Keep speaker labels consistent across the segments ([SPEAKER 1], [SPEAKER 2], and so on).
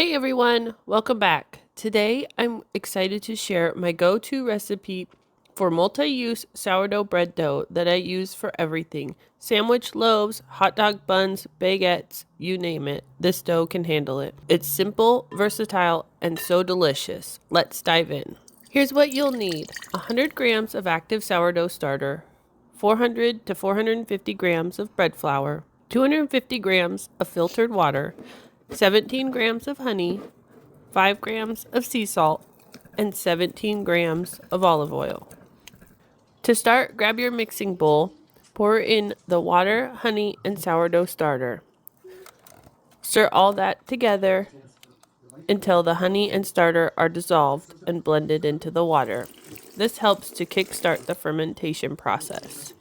[SPEAKER 1] Hey everyone, welcome back. Today I'm excited to share my go-to recipe for multi-use sourdough bread dough that I use for everything. Sandwich, loaves, hot dog buns, baguettes, you name it. This dough can handle it. It's simple, versatile, and so delicious. Let's dive in. Here's what you'll need. 100 grams of active sourdough starter, 400 to 450 grams of bread flour, 250 grams of filtered water, 17 grams of honey, 5 grams of sea salt, and 17 grams of olive oil. To start, grab your mixing bowl, pour in the water, honey, and sourdough starter. Stir all that together until the honey and starter are dissolved and blended into the water. This helps to kickstart the fermentation process.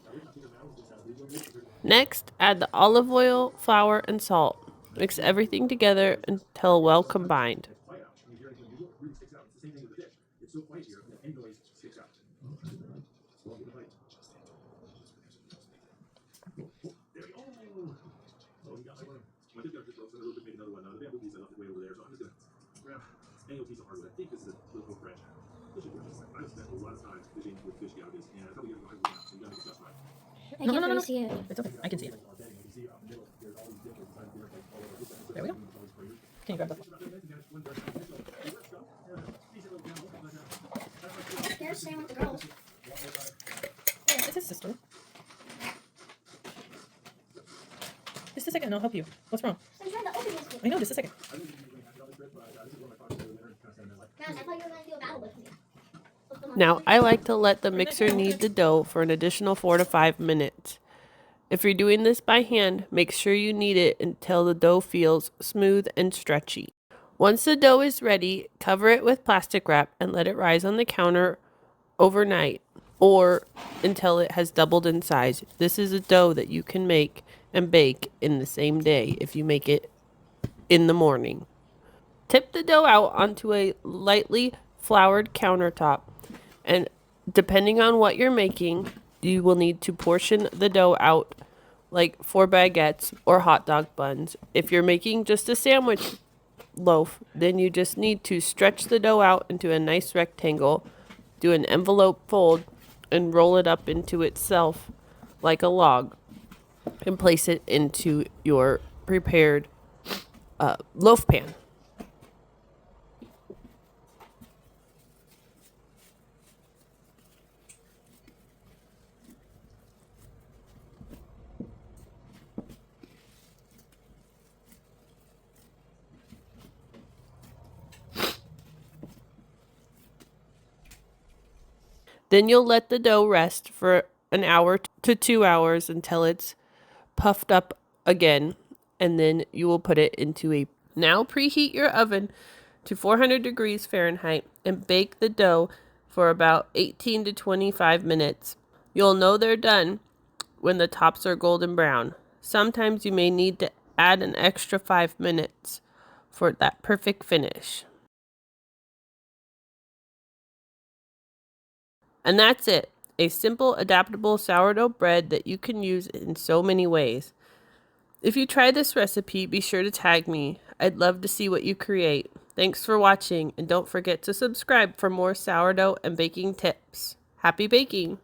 [SPEAKER 1] Next, add the olive oil, flour, and salt. Mix everything together until well combined.
[SPEAKER 2] No. See it.
[SPEAKER 3] It's okay. I can see it. There we go. Can you grab the
[SPEAKER 2] Here's staying with the girls.
[SPEAKER 3] It's his sister. Just a second, I'll help you. What's wrong?
[SPEAKER 2] I'm trying to open this.
[SPEAKER 3] I know, just a second.
[SPEAKER 2] Guys, I thought you were going to do a battle with me.
[SPEAKER 1] Now, I like to let the mixer knead the dough for an additional 4 to 5 minutes. If you're doing this by hand, make sure you knead it until the dough feels smooth and stretchy. Once the dough is ready, cover it with plastic wrap and let it rise on the counter overnight or until it has doubled in size. This is a dough that you can make and bake in the same day if you make it in the morning. Tip the dough out onto a lightly floured countertop, and depending on what you're making, you will need to portion the dough out like for baguettes or hot dog buns. If you're making just a sandwich loaf, then you just need to stretch the dough out into a nice rectangle, do an envelope fold, and roll it up into itself like a log, and place it into your prepared loaf pan. Then you'll let the dough rest for an hour to 2 hours until it's puffed up again, and then you will put it into a... Now preheat your oven to 400 degrees Fahrenheit and bake the dough for about 18 to 25 minutes. You'll know they're done when the tops are golden brown. Sometimes you may need to add an extra 5 minutes for that perfect finish. And that's it. A simple, adaptable sourdough bread that you can use in so many ways. If you try this recipe, be sure to tag me. I'd love to see what you create. Thanks for watching, and don't forget to subscribe for more sourdough and baking tips. Happy baking!